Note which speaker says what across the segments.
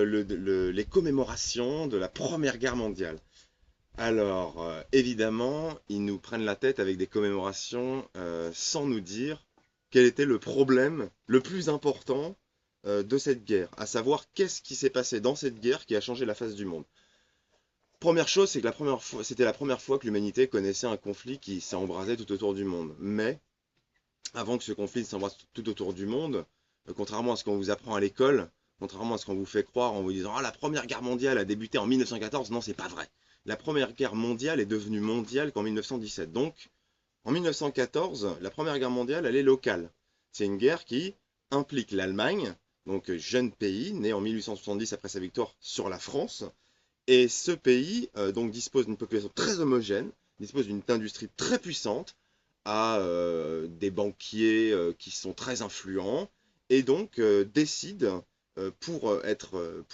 Speaker 1: Les commémorations de la Première Guerre mondiale. Alors, évidemment, ils nous prennent la tête avec des commémorations sans nous dire quel était le problème le plus important de cette guerre, à savoir qu'est-ce qui s'est passé dans cette guerre qui a changé la face du monde. Première chose, c'est que c'était la première fois que l'humanité connaissait un conflit qui s'est embrasé tout autour du monde. Mais avant que ce conflit s'embrase tout autour du monde, contrairement à ce qu'on vous apprend à l'école, contrairement à ce qu'on vous fait croire en vous disant ah, la Première Guerre mondiale a débuté en 1914, non, c'est pas vrai. La Première Guerre mondiale est devenue mondiale qu'en 1917. Donc, en 1914, la Première Guerre mondiale, elle est locale. C'est une guerre qui implique l'Allemagne, donc jeune pays, né en 1870 après sa victoire sur la France. Et ce pays donc dispose d'une population très homogène, dispose d'une industrie très puissante, a des banquiers qui sont très influents, et donc décident pour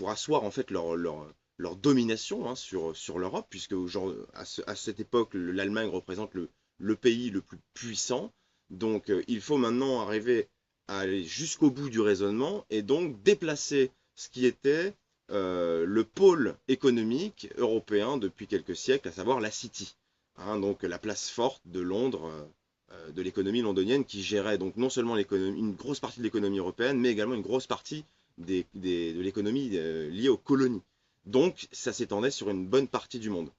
Speaker 1: asseoir en fait leur domination hein, sur l'Europe, puisque à cette époque l'Allemagne représente le pays le plus puissant. Donc il faut maintenant arriver à aller jusqu'au bout du raisonnement et donc déplacer ce qui était le pôle économique européen depuis quelques siècles, à savoir la City, hein, donc la place forte de Londres, de l'économie londonienne qui gérait donc non seulement une grosse partie de l'économie européenne, mais également une grosse partie de l'économie liée aux colonies. Donc ça s'étendait sur une bonne partie du monde.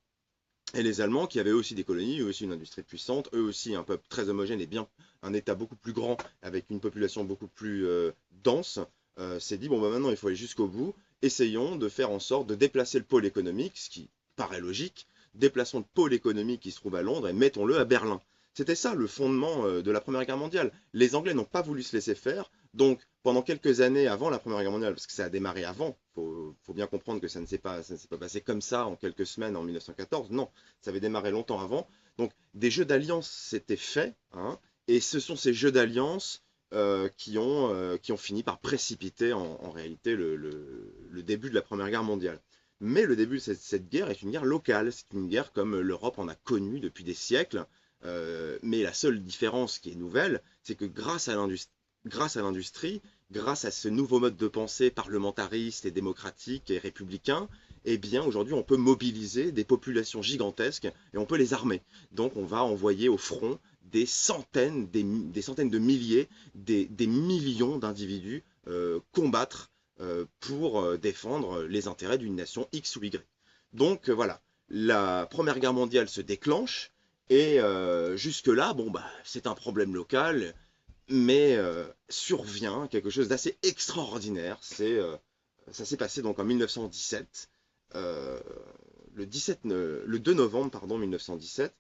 Speaker 1: Et les Allemands, qui avaient aussi des colonies, eux aussi une industrie puissante, eux aussi un peuple très homogène et bien un État beaucoup plus grand, avec une population beaucoup plus dense, s'est dit, bon, bah, maintenant il faut aller jusqu'au bout, essayons de faire en sorte de déplacer le pôle économique, ce qui paraît logique, déplaçons le pôle économique qui se trouve à Londres et mettons-le à Berlin. C'était ça le fondement de la Première Guerre mondiale. Les Anglais n'ont pas voulu se laisser faire, donc pendant quelques années avant la Première Guerre mondiale, parce que ça a démarré avant, faut bien comprendre que ça ne s'est pas passé comme ça en quelques semaines en 1914, non, ça avait démarré longtemps avant. Donc des jeux d'alliance s'étaient faits, hein, et ce sont ces jeux d'alliance qui ont fini par précipiter en réalité le début de la Première Guerre mondiale. Mais le début de cette guerre est une guerre locale, c'est une guerre comme l'Europe en a connu depuis des siècles, mais la seule différence qui est nouvelle, c'est que grâce à l'industrie, grâce à ce nouveau mode de pensée parlementariste et démocratique et républicain, eh bien aujourd'hui on peut mobiliser des populations gigantesques et on peut les armer. Donc on va envoyer au front des centaines de milliers, des millions d'individus combattre pour défendre les intérêts d'une nation X ou Y. Donc voilà, la Première Guerre mondiale se déclenche et jusque-là, bon, bah, c'est un problème local, mais survient quelque chose d'assez extraordinaire. Ça s'est passé donc en 1917, euh, le 2 novembre pardon, 1917,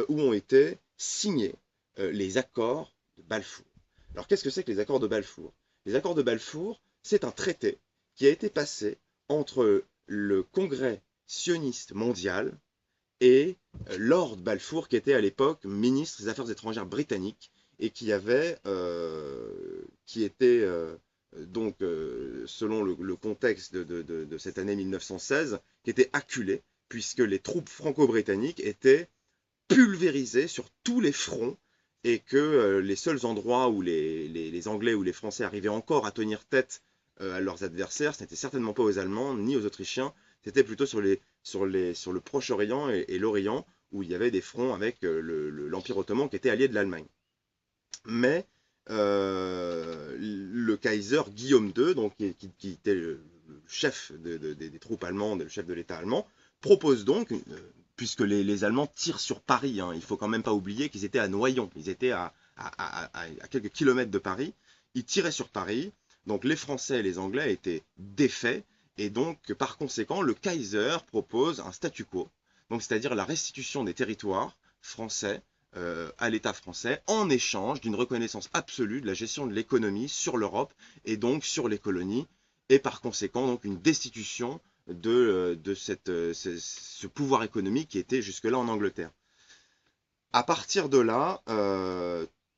Speaker 1: où ont été signés les accords de Balfour. Alors qu'est-ce que c'est que les accords de Balfour? Les accords de Balfour, c'est un traité qui a été passé entre le Congrès sioniste mondial et Lord Balfour, qui était à l'époque ministre des Affaires étrangères britannique et qui était donc, selon le contexte de cette année 1916, qui était acculé, puisque les troupes franco-britanniques étaient pulvérisées sur tous les fronts et que les seuls endroits où les Anglais ou les Français arrivaient encore à tenir tête à leurs adversaires, ce n'était certainement pas aux Allemands ni aux Autrichiens, c'était plutôt sur le Proche-Orient et l'Orient, où il y avait des fronts avec l'Empire ottoman qui était allié de l'Allemagne. Mais le Kaiser Guillaume II, donc, qui était le chef des troupes allemandes, le chef de l'État allemand, propose donc, puisque les Allemands tirent sur Paris, hein, il ne faut quand même pas oublier qu'ils étaient à Noyon, ils étaient à quelques kilomètres de Paris, ils tiraient sur Paris, donc les Français et les Anglais étaient défaits, et donc par conséquent le Kaiser propose un statu quo, donc c'est-à-dire la restitution des territoires français à l'État français en échange d'une reconnaissance absolue de la gestion de l'économie sur l'Europe et donc sur les colonies, et par conséquent donc une destitution de ce pouvoir économique qui était jusque-là en Angleterre. À partir de là,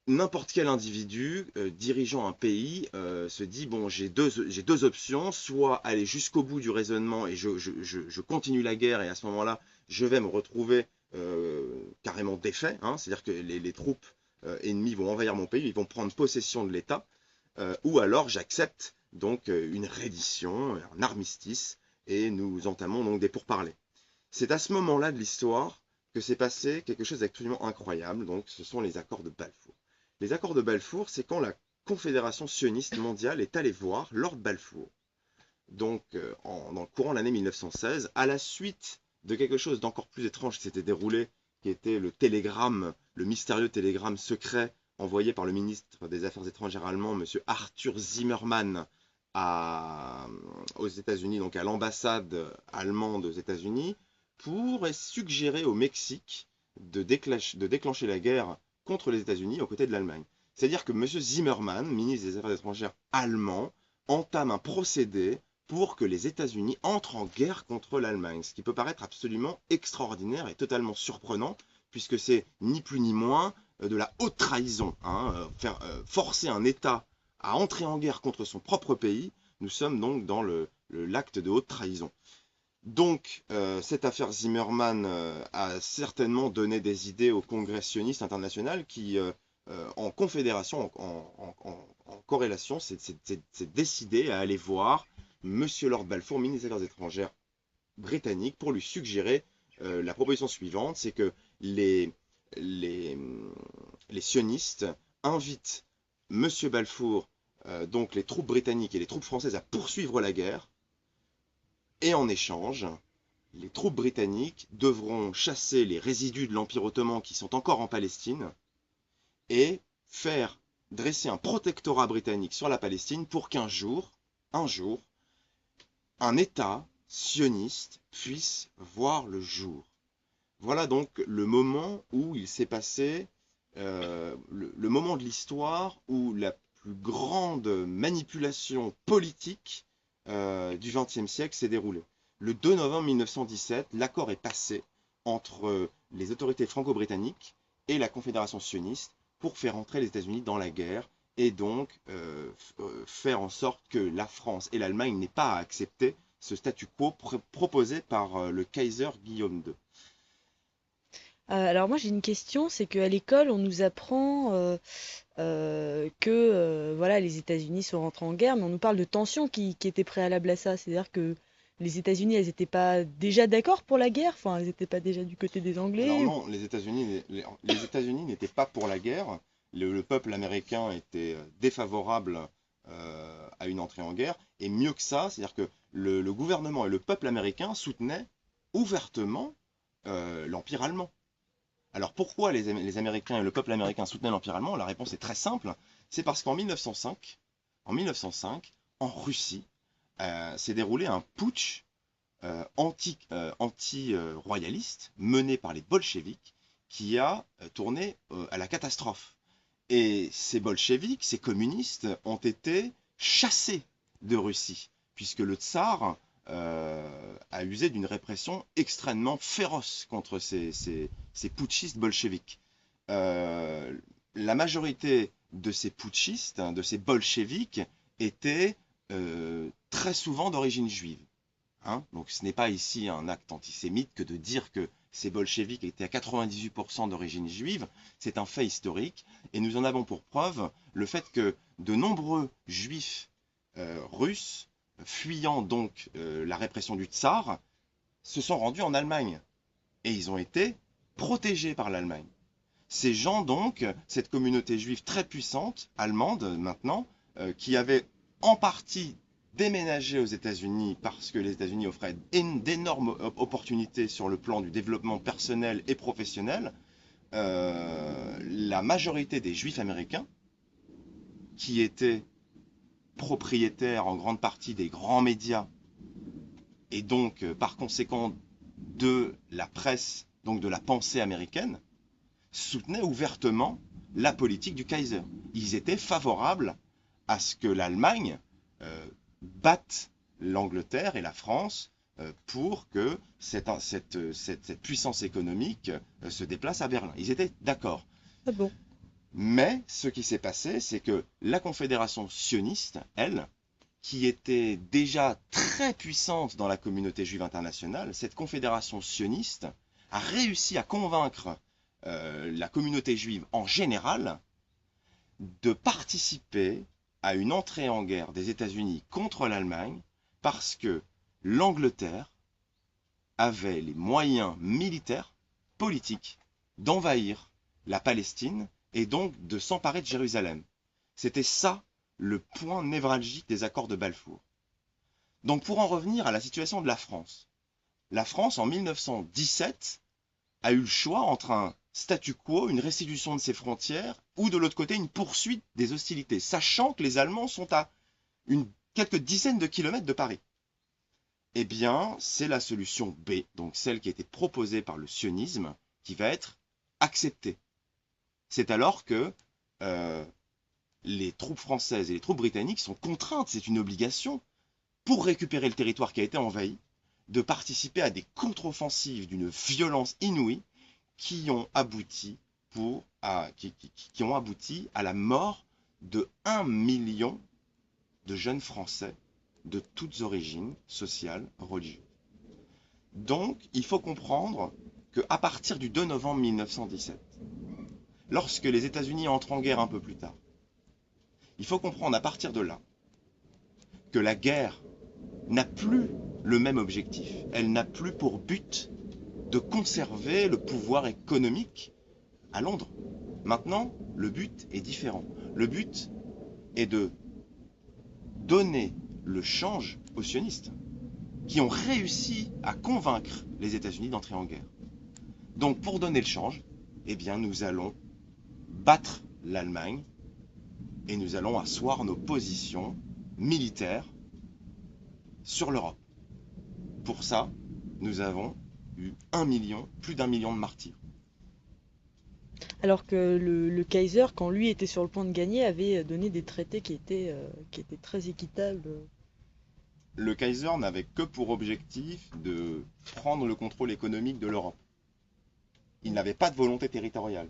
Speaker 1: n'importe quel individu dirigeant un pays se dit, bon, j'ai deux options, soit aller jusqu'au bout du raisonnement et je continue la guerre et à ce moment-là, je vais me retrouver carrément défait, hein, c'est-à-dire que les troupes ennemies vont envahir mon pays, ils vont prendre possession de l'État, ou alors j'accepte donc une reddition, un armistice, et nous entamons donc des pourparlers. C'est à ce moment-là de l'histoire que s'est passé quelque chose d'absolument incroyable, donc ce sont les accords de Balfour. Les accords de Balfour, c'est quand la Confédération sioniste mondiale est allée voir Lord Balfour, donc dans le courant de l'année 1916, à la suite de quelque chose d'encore plus étrange qui s'était déroulé, qui était le télégramme, le mystérieux télégramme secret envoyé par le ministre des Affaires étrangères allemand, M. Arthur Zimmermann, aux États-Unis, donc à l'ambassade allemande aux États-Unis, pour suggérer au Mexique de déclencher la guerre contre les États-Unis aux côtés de l'Allemagne. C'est-à-dire que M. Zimmermann, ministre des Affaires étrangères allemand, entame un procédé pour que les États-Unis entrent en guerre contre l'Allemagne, ce qui peut paraître absolument extraordinaire et totalement surprenant, puisque c'est ni plus ni moins de la haute trahison. Forcer un État à entrer en guerre contre son propre pays, nous sommes donc dans l'acte de haute trahison. Donc, cette affaire Zimmermann a certainement donné des idées au Congrès sioniste international qui, en confédération, en corrélation, s'est décidé à aller voir Monsieur Lord Balfour, ministre des Affaires étrangères britannique, pour lui suggérer la proposition suivante, c'est que les sionistes invitent Monsieur Balfour, donc les troupes britanniques et les troupes françaises, à poursuivre la guerre, et en échange, les troupes britanniques devront chasser les résidus de l'Empire ottoman qui sont encore en Palestine et dresser un protectorat britannique sur la Palestine pour qu'un jour, un État sioniste puisse voir le jour. Voilà donc le moment où il s'est passé, le moment de l'histoire où la plus grande manipulation politique du XXe siècle s'est déroulée. Le 2 novembre 1917, l'accord est passé entre les autorités franco-britanniques et la Confédération sioniste pour faire entrer les États-Unis dans la guerre et donc faire en sorte que la France et l'Allemagne n'aient pas à accepter ce statu quo proposé par le Kaiser Guillaume II.
Speaker 2: Alors moi j'ai une question, c'est qu'à l'école on nous apprend que voilà les États-Unis sont rentrés en guerre, mais on nous parle de tensions qui étaient préalables à ça. C'est-à-dire que les États-Unis, elles n'étaient pas déjà d'accord pour la guerre, enfin elles n'étaient pas déjà du côté des
Speaker 1: Alors
Speaker 2: Anglais.
Speaker 1: non, les États-Unis n'étaient pas pour la guerre. Le peuple américain était défavorable à une entrée en guerre. Et mieux que ça, c'est-à-dire que le gouvernement et le peuple américain soutenaient ouvertement l'Empire allemand. Alors pourquoi les Américains et le peuple américain soutenaient l'Empire allemand? La réponse est très simple. C'est parce qu'en 1905, en Russie, s'est déroulé un putsch anti-royaliste mené par les bolcheviks qui a tourné à la catastrophe. Et ces bolcheviks, ces communistes, ont été chassés de Russie, puisque le tsar a usé d'une répression extrêmement féroce contre ces putschistes bolcheviks. La majorité de ces putschistes, de ces bolcheviks, étaient très souvent d'origine juive. Donc ce n'est pas ici un acte antisémite que de dire que ces bolcheviks étaient à 98% d'origine juive, c'est un fait historique, et nous en avons pour preuve le fait que de nombreux juifs russes, fuyant donc la répression du tsar, se sont rendus en Allemagne, et ils ont été protégés par l'Allemagne. Ces gens donc, cette communauté juive très puissante, allemande maintenant, qui avait en partie déménagé aux États-Unis parce que les États-Unis offraient d'énormes opportunités sur le plan du développement personnel et professionnel, la majorité des juifs américains, qui étaient propriétaires en grande partie des grands médias et donc par conséquent de la presse, donc de la pensée américaine, soutenaient ouvertement la politique du Kaiser. Ils étaient favorables à ce que l'Allemagne batte l'Angleterre et la France pour que cette puissance économique se déplace à Berlin. Ils étaient d'accord.
Speaker 2: Ah bon?
Speaker 1: Mais ce qui s'est passé, c'est que la Confédération sioniste, elle, qui était déjà très puissante dans la communauté juive internationale, cette confédération sioniste a réussi à convaincre la communauté juive en général de participer à une entrée en guerre des États-Unis contre l'Allemagne parce que l'Angleterre avait les moyens militaires, politiques, d'envahir la Palestine et donc de s'emparer de Jérusalem. C'était ça le point névralgique des accords de Balfour. Donc pour en revenir à la situation de la France en 1917 a eu le choix entre un statu quo, une restitution de ses frontières, ou de l'autre côté une poursuite des hostilités, sachant que les Allemands sont à quelques dizaines de kilomètres de Paris. Eh bien, c'est la solution B, donc celle qui a été proposée par le sionisme, qui va être acceptée. C'est alors que les troupes françaises et les troupes britanniques sont contraintes, c'est une obligation, pour récupérer le territoire qui a été envahi, de participer à des contre-offensives d'une violence inouïe qui ont abouti à la mort de 1 million de jeunes Français de toutes origines sociales, religieuses. Donc, il faut comprendre qu'à partir du 2 novembre 1917, lorsque les États-Unis entrent en guerre un peu plus tard, il faut comprendre à partir de là que la guerre n'a plus le même objectif. Elle n'a plus pour but de conserver le pouvoir économique à Londres. Maintenant, le but est différent. Le but est de donner le change aux sionistes qui ont réussi à convaincre les États-Unis d'entrer en guerre. Donc pour donner le change, eh bien nous allons battre l'Allemagne et nous allons asseoir nos positions militaires sur l'Europe. Pour ça, nous avons eu plus d'1 million de martyrs.
Speaker 2: Alors que le Kaiser, quand lui était sur le point de gagner, avait donné des traités qui étaient très équitables.
Speaker 1: Le Kaiser n'avait que pour objectif de prendre le contrôle économique de l'Europe. Il n'avait pas de volonté territoriale.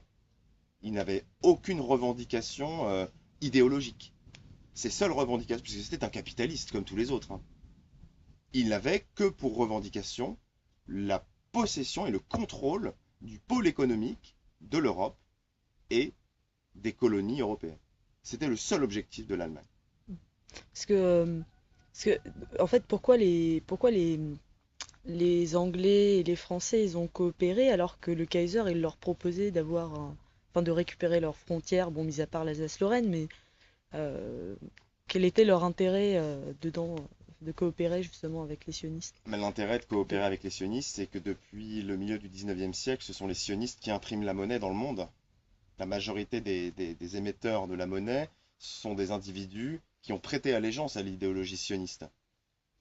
Speaker 1: Il n'avait aucune revendication idéologique. Ses seules revendications, puisque c'était un capitaliste comme tous les autres, hein, il n'avait que pour revendication la possession et le contrôle du pôle économique de l'Europe et des colonies européennes. C'était le seul objectif de l'Allemagne.
Speaker 2: Parce que, en fait, les Anglais et les Français, ils ont coopéré alors que le Kaiser, il leur proposait enfin, de récupérer leurs frontières, bon, mis à part l'Alsace-Lorraine, mais euh, quel était leur intérêt dedans, de coopérer justement avec les sionistes?
Speaker 1: Mais l'intérêt de coopérer avec les sionistes, c'est que depuis le milieu du 19e siècle, ce sont les sionistes qui impriment la monnaie dans le monde. La majorité des émetteurs de la monnaie sont des individus qui ont prêté allégeance à l'idéologie sioniste.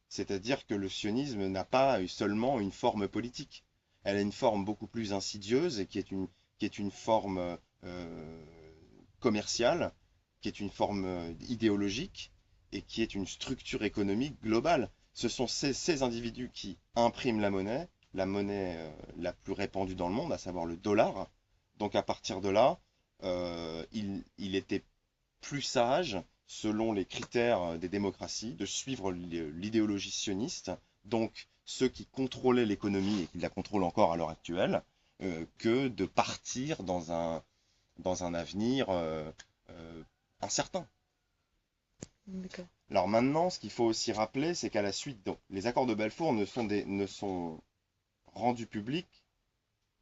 Speaker 1: C'est-à-dire que le sionisme n'a pas seulement une forme politique. Elle a une forme beaucoup plus insidieuse et qui est une forme commerciale, qui est une forme idéologique et qui est une structure économique globale. Ce sont ces individus qui impriment la monnaie la plus répandue dans le monde, à savoir le dollar. Donc à partir de là, il était plus sage, selon les critères des démocraties, de suivre l'idéologie sioniste, donc ceux qui contrôlaient l'économie et qui la contrôlent encore à l'heure actuelle, que de partir dans un avenir incertain.
Speaker 2: D'accord.
Speaker 1: Alors maintenant, ce qu'il faut aussi rappeler, c'est qu'à la suite, donc, les accords de Balfour ne sont rendus publics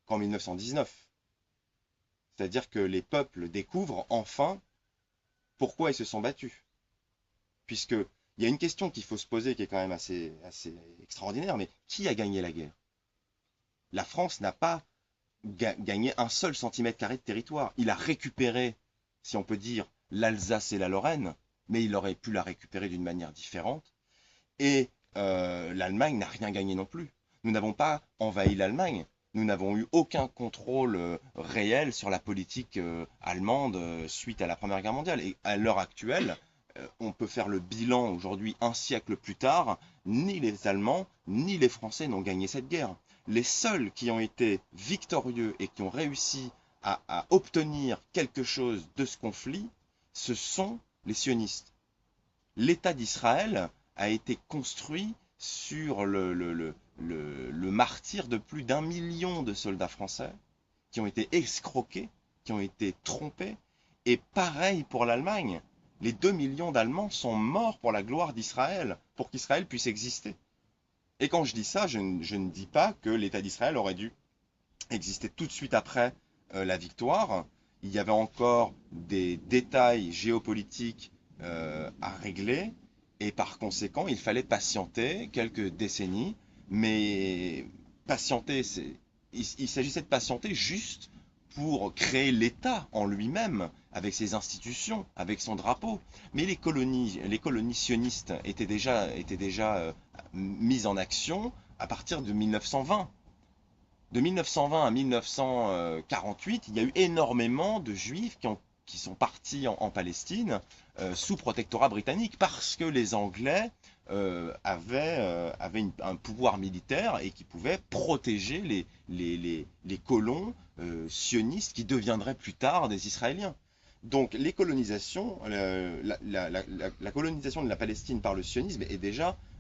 Speaker 1: qu'en 1919. C'est-à-dire que les peuples découvrent enfin pourquoi ils se sont battus. Puisque il y a une question qu'il faut se poser qui est quand même assez extraordinaire, mais qui a gagné la guerre? La France n'a pas gagné un seul centimètre carré de territoire. Il a récupéré, si on peut dire, l'Alsace et la Lorraine, mais il aurait pu la récupérer d'une manière différente. Et l'Allemagne n'a rien gagné non plus. Nous n'avons pas envahi l'Allemagne. Nous n'avons eu aucun contrôle réel sur la politique allemande suite à la Première Guerre mondiale. Et à l'heure actuelle, on peut faire le bilan aujourd'hui, un siècle plus tard, ni les Allemands ni les Français n'ont gagné cette guerre. Les seuls qui ont été victorieux et qui ont réussi à obtenir quelque chose de ce conflit, ce sont les sionistes. L'État d'Israël a été construit sur le martyre de plus d'1 million de soldats français qui ont été escroqués, qui ont été trompés. Et pareil pour l'Allemagne. Les 2 millions d'Allemands sont morts pour la gloire d'Israël, pour qu'Israël puisse exister. Et quand je dis ça, je ne dis pas que l'État d'Israël aurait dû exister tout de suite après la victoire. Il y avait encore des détails géopolitiques à régler, et par conséquent, il fallait patienter quelques décennies, mais patienter, il s'agissait de patienter juste pour créer l'État en lui-même, avec ses institutions, avec son drapeau. Mais les colonies sionistes étaient déjà mises en action à partir de 1920. De 1920 à 1948, il y a eu énormément de juifs qui sont partis en Palestine sous protectorat britannique parce que les Anglais avaient un pouvoir militaire et qui pouvaient protéger les colons sionistes qui deviendraient plus tard des Israéliens. Donc les colonisations, la colonisation de la Palestine par le sionisme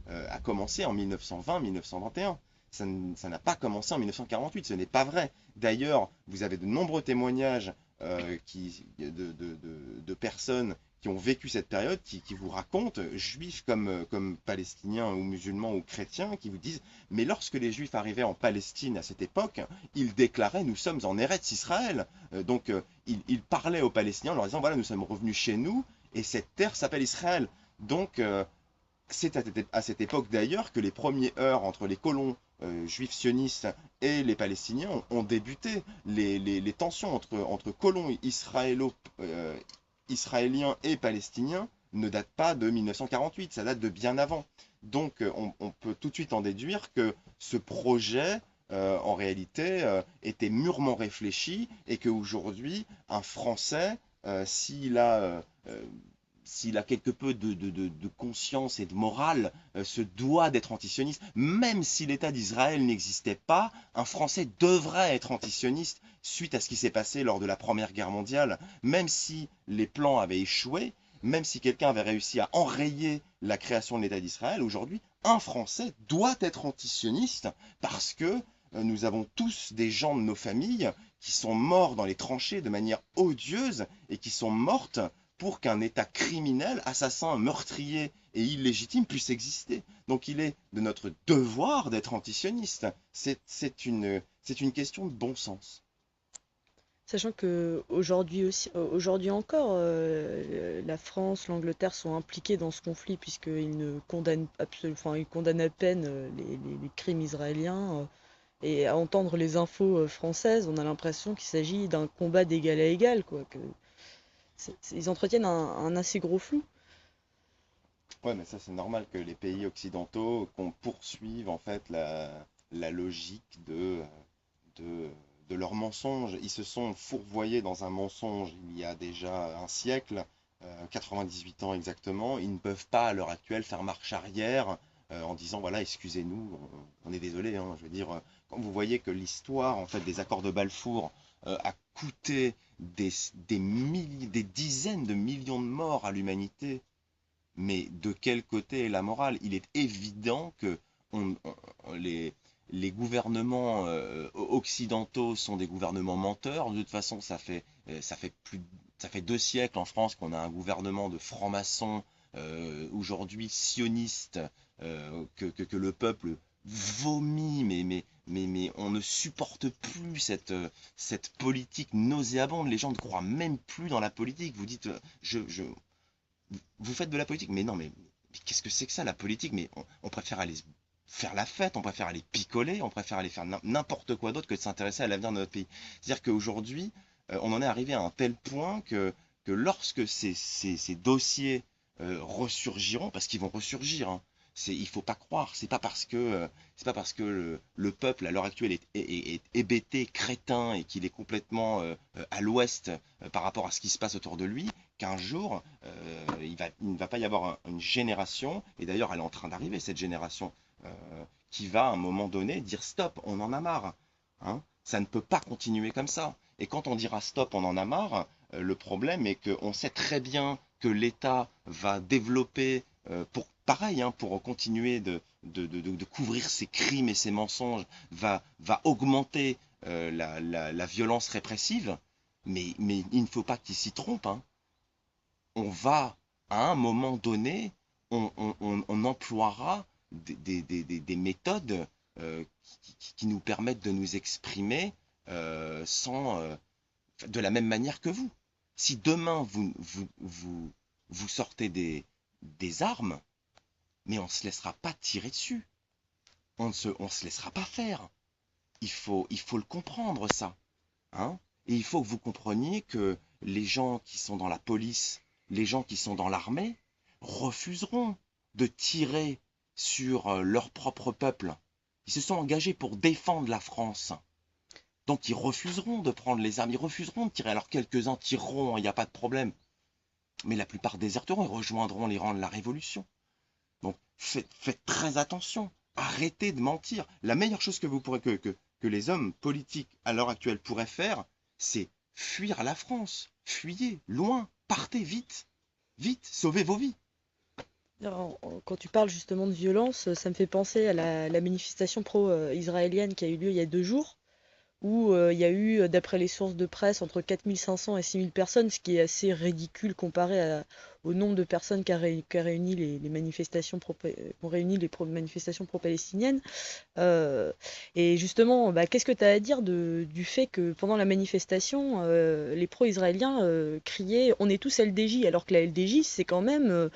Speaker 1: a commencé en 1920-1921. Ça n'a pas commencé en 1948, ce n'est pas vrai. D'ailleurs, vous avez de nombreux témoignages de personnes qui ont vécu cette période, qui vous racontent, juifs comme palestiniens ou musulmans ou chrétiens, qui vous disent, mais lorsque les juifs arrivaient en Palestine à cette époque, ils déclaraient, nous sommes en Eretz Israël. Ils parlaient aux Palestiniens en leur disant, voilà, nous sommes revenus chez nous, et cette terre s'appelle Israël. Donc, c'est à cette époque d'ailleurs que les premiers heurts entre les colons juifs sionistes et les Palestiniens ont débuté. Les tensions entre colons israéliens et palestiniens ne datent pas de 1948, ça date de bien avant. Donc on peut tout de suite en déduire que ce projet, en réalité, était mûrement réfléchi et qu'aujourd'hui, un Français, s'il a quelque peu de conscience et de morale, se doit d'être antisioniste. Même si l'État d'Israël n'existait pas, un Français devrait être antisioniste suite à ce qui s'est passé lors de la Première Guerre mondiale. Même si les plans avaient échoué, même si quelqu'un avait réussi à enrayer la création de l'État d'Israël, aujourd'hui, un Français doit être antisioniste parce que nous avons tous des gens de nos familles qui sont morts dans les tranchées de manière odieuse et qui sont mortes pour qu'un État criminel, assassin, meurtrier et illégitime puisse exister. Donc il est de notre devoir d'être antisioniste. C'est une question de bon sens.
Speaker 2: Sachant que aujourd'hui aussi, aujourd'hui encore, la France, l'Angleterre sont impliqués dans ce conflit puisqu'ils ne condamnent absolument, enfin, ils condamnent à peine les crimes israéliens. Et à entendre les infos françaises, on a l'impression qu'il s'agit d'un combat d'égal à égal, quoi. Ils entretiennent un assez gros flou.
Speaker 1: Ouais, mais ça c'est normal que les pays occidentaux qu'on poursuive en fait la logique de, de leurs mensonges. Ils se sont fourvoyés dans un mensonge il y a déjà un siècle, 98 ans exactement. Ils ne peuvent pas à l'heure actuelle faire marche arrière en disant voilà, excusez-nous, on est désolé. Hein. Je veux dire, quand vous voyez que l'histoire en fait des accords de Balfour a coûté des dizaines de millions de morts à l'humanité, mais de quel côté est la morale? Il est évident que les, les gouvernements occidentaux sont des gouvernements menteurs. De toute façon, ça fait 2 siècles en France qu'on a un gouvernement de francs-maçons, aujourd'hui sioniste, que le peuple vomit, mais on ne supporte plus cette politique nauséabonde. Les gens ne croient même plus dans la politique. Vous dites, vous faites de la politique, mais non, mais qu'est-ce que c'est que ça, la politique? Mais on préfère aller faire la fête, on préfère aller picoler, on préfère aller faire n'importe quoi d'autre que de s'intéresser à l'avenir de notre pays. C'est-à-dire qu'aujourd'hui, on en est arrivé à un tel point que lorsque ces dossiers ressurgiront, parce qu'ils vont ressurgir, hein, il faut pas croire, c'est pas parce que le peuple à l'heure actuelle est hébété, crétin et qu'il est complètement à l'ouest par rapport à ce qui se passe autour de lui qu'un jour il ne va pas y avoir une génération, et d'ailleurs elle est en train d'arriver cette génération, qui va à un moment donné dire stop, on en a marre. Hein. Ça ne peut pas continuer comme ça. Et quand on dira stop, on en a marre, le problème est qu'on sait très bien que l'État va développer, pareil, hein, pour continuer de couvrir ses crimes et ses mensonges, va augmenter la violence répressive, mais il ne faut pas qu'il s'y trompe. Hein. On va à un moment donné, on emploiera des méthodes qui nous permettent de nous exprimer sans, de la même manière que vous. Si demain vous sortez des armes, mais on ne se laissera pas tirer dessus. On se laissera pas faire. Il faut le comprendre, ça. Hein. Et il faut que vous compreniez que les gens qui sont dans la police, les gens qui sont dans l'armée, refuseront de tirer sur leur propre peuple. Ils se sont engagés pour défendre la France. Donc ils refuseront de prendre les armes, ils refuseront de tirer. Alors quelques-uns tireront, il n'y a pas de problème. Mais la plupart déserteront et rejoindront les rangs de la Révolution. Donc faites très attention. Arrêtez de mentir. La meilleure chose que vous pourrez que les hommes politiques à l'heure actuelle pourraient faire, c'est fuir la France. Fuyez, loin, partez vite. Vite, sauvez vos vies.
Speaker 2: Quand tu parles justement de violence, ça me fait penser à la manifestation pro-israélienne qui a eu lieu il y a 2 jours, où il y a eu, d'après les sources de presse, entre 4500 et 6000 personnes, ce qui est assez ridicule comparé au nombre de personnes qu'a réuni les manifestations qu'ont réuni manifestations pro-palestiniennes. Euh, et justement, bah, qu'est-ce que tu as à dire du fait que pendant la manifestation, les pro-israéliens criaient «On est tous LDJ», alors que la LDJ, c'est quand même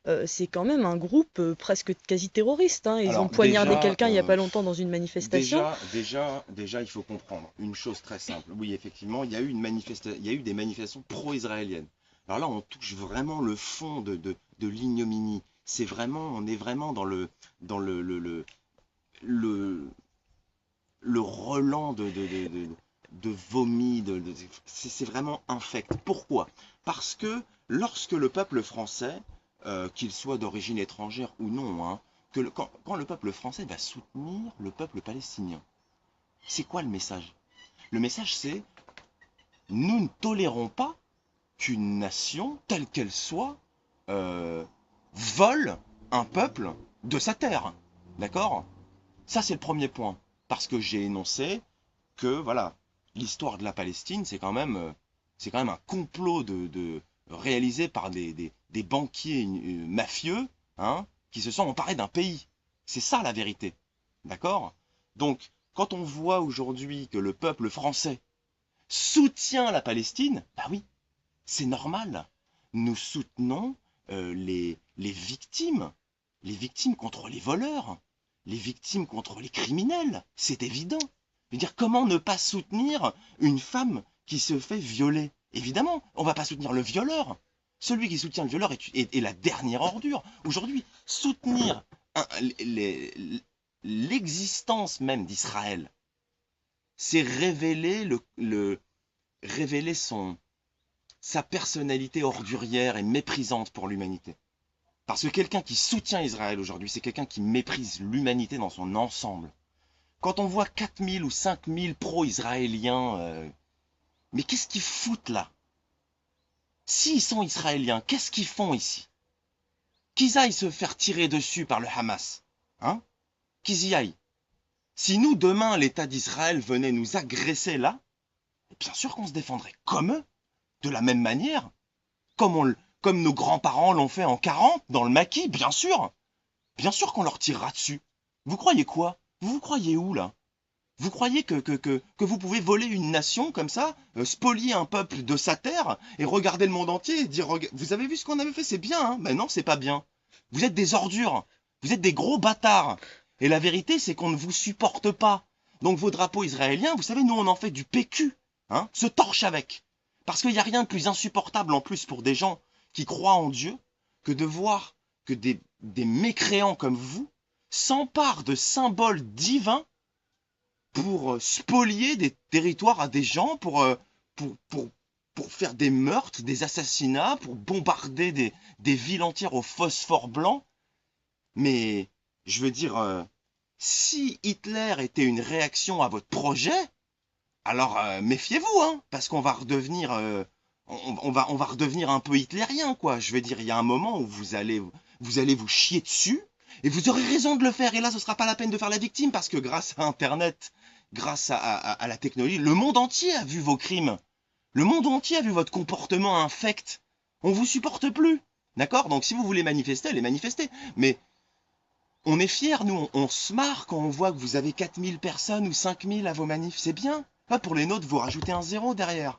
Speaker 2: un groupe presque quasi terroriste, hein. Ils ont
Speaker 1: Alors
Speaker 2: poignardé quelqu'un il n'y a pas longtemps dans une manifestation.
Speaker 1: déjà, il faut comprendre une chose très simple. Oui, effectivement, il y a eu des manifestations pro-israéliennes. Alors là, on touche vraiment le fond de l'ignominie. On est vraiment dans le, le relent de vomi. C'est vraiment infect. Pourquoi? Parce que lorsque le peuple français, qu'il soit d'origine étrangère ou non, hein, quand le peuple français va soutenir le peuple palestinien, c'est quoi le message? Le message, c'est nous ne tolérons pas qu'une nation, telle qu'elle soit, euh, vole un peuple de sa terre. D'accord? Ça, c'est le premier point. Parce que j'ai énoncé que, voilà, l'histoire de la Palestine, c'est quand même un complot réalisé par des banquiers mafieux, hein, qui se sont emparés d'un pays. C'est ça la vérité. D'accord? Donc, quand on voit aujourd'hui que le peuple français soutient la Palestine, bah oui, c'est normal. Nous soutenons les victimes contre les voleurs, les victimes contre les criminels. C'est évident. Je veux dire, comment ne pas soutenir une femme qui se fait violer? Évidemment, on ne va pas soutenir le violeur. Celui qui soutient le violeur est la dernière ordure. Aujourd'hui, soutenir l'existence même d'Israël, c'est révéler sa personnalité ordurière et méprisante pour l'humanité. Parce que quelqu'un qui soutient Israël aujourd'hui, c'est quelqu'un qui méprise l'humanité dans son ensemble. Quand on voit 4000 ou 5000 pro-israéliens, mais qu'est-ce qu'ils foutent là? S'ils sont israéliens, qu'est-ce qu'ils font ici? Qu'ils aillent se faire tirer dessus par le Hamas. Hein? Qu'ils y aillent. Si nous, demain, l'État d'Israël venait nous agresser là, bien sûr qu'on se défendrait comme eux, de la même manière, comme nos grands-parents l'ont fait en 40 dans le maquis, bien sûr. Bien sûr qu'on leur tirera dessus. Vous croyez quoi? Vous vous croyez où là? Vous croyez que vous pouvez voler une nation comme ça, spolier un peuple de sa terre et regarder le monde entier et dire vous avez vu ce qu'on avait fait, c'est bien, hein? Ben non, c'est pas bien. Vous êtes des ordures, vous êtes des gros bâtards. Et la vérité, c'est qu'on ne vous supporte pas. Donc vos drapeaux israéliens, vous savez, nous on en fait du PQ, hein, se torche avec. Parce qu'il n'y a rien de plus insupportable en plus pour des gens qui croient en Dieu que de voir que des mécréants comme vous s'emparent de symboles divins pour spolier des territoires à des gens, pour, pour, pour faire des meurtres, des assassinats, pour bombarder des villes entières au phosphore blanc. Mais je veux dire, si Hitler était une réaction à votre projet, alors méfiez-vous, hein, parce qu'on va redevenir, on va redevenir un peu hitlérien, quoi. Je veux dire, il y a un moment où vous allez vous chier dessus, et vous aurez raison de le faire. Et là, ce sera pas la peine de faire la victime, parce que grâce à Internet, grâce à la technologie, le monde entier a vu vos crimes. Le monde entier a vu votre comportement infect. On vous supporte plus. D'accord? Donc si vous voulez manifester, allez manifester. Mais on est fiers, nous, on se marre quand on voit que vous avez 4000 personnes ou 5000 à vos manifs. C'est bien. Pas pour les nôtres, vous rajoutez un zéro derrière.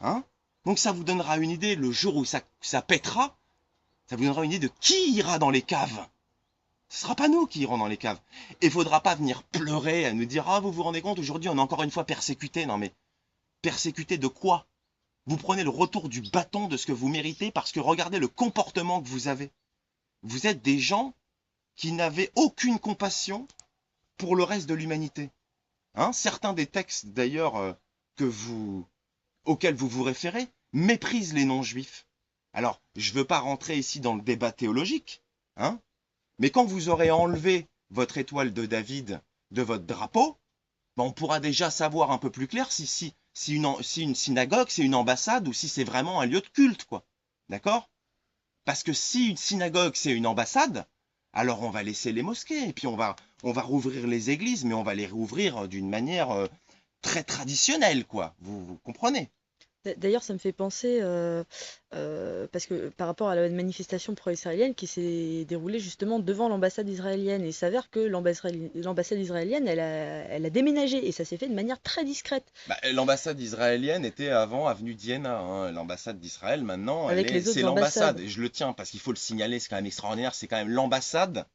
Speaker 1: Hein? Donc ça vous donnera une idée, le jour où ça pètera, ça vous donnera une idée de qui ira dans les caves. Ce ne sera pas nous qui irons dans les caves. Et il ne faudra pas venir pleurer à nous dire ah, vous vous rendez compte, aujourd'hui on est encore une fois persécuté. Non mais persécuté de quoi? Vous prenez le retour du bâton de ce que vous méritez parce que regardez le comportement que vous avez. Vous êtes des gens qui n'avaient aucune compassion pour le reste de l'humanité. Hein, certains des textes d'ailleurs auxquels vous vous référez méprisent les non-juifs. Alors, je ne veux pas rentrer ici dans le débat théologique, hein, mais quand vous aurez enlevé votre étoile de David de votre drapeau, ben on pourra déjà savoir un peu plus clair si une synagogue, c'est une ambassade ou si c'est vraiment un lieu de culte, quoi. D'accord? Parce que si une synagogue, c'est une ambassade, alors on va laisser les mosquées, et puis on va rouvrir les églises, mais on va les rouvrir d'une manière très traditionnelle, quoi. Vous comprenez?
Speaker 2: D'ailleurs, ça me fait penser, parce que par rapport à la manifestation pro-israélienne qui s'est déroulée justement devant l'ambassade israélienne, et il s'avère que l'ambassade israélienne, elle a déménagé, et ça s'est fait de manière très discrète,
Speaker 1: Bah, l'ambassade israélienne était avant avenue d'Iéna, hein. L'ambassade d'Israël, maintenant,
Speaker 2: avec les
Speaker 1: c'est
Speaker 2: autres
Speaker 1: l'ambassade.
Speaker 2: ambassades.
Speaker 1: Et je le tiens parce qu'il faut le signaler, c'est quand même extraordinaire. C'est quand même l'ambassade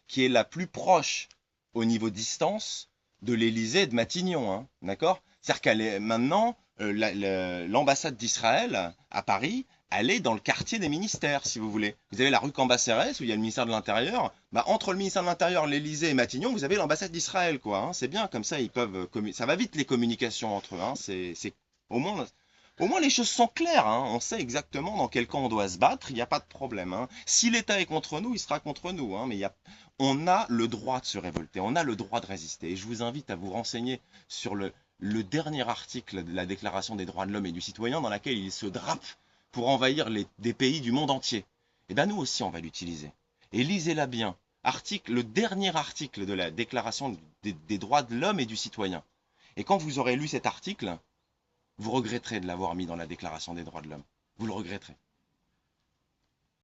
Speaker 1: qui est la plus proche au niveau distance de l'Élysée et de Matignon, hein. D'accord? C'est-à-dire qu'elle est maintenant, l'ambassade d'Israël à Paris, elle est dans le quartier des ministères, si vous voulez. Vous avez la rue Cambacérès où il y a le ministère de l'Intérieur. Bah, entre le ministère de l'Intérieur, l'Élysée et Matignon, vous avez l'ambassade d'Israël, quoi, hein. C'est bien, comme ça, ils peuvent ça va vite les communications entre eux, hein. Au moins, au moins les choses sont claires, hein. On sait exactement dans quel camp on doit se battre. Il n'y a pas de problème, hein. Si l'État est contre nous, il sera contre nous, hein. Mais on a le droit de se révolter, on a le droit de résister. Et je vous invite à vous renseigner sur le dernier article de la Déclaration des droits de l'homme et du citoyen dans laquelle il se drape pour envahir des pays du monde entier. Et bien nous aussi, on va l'utiliser. Et lisez-la bien. Le dernier article de la Déclaration des droits de l'homme et du citoyen. Et quand vous aurez lu cet article, vous regretterez de l'avoir mis dans la Déclaration des droits de l'homme. Vous le regretterez.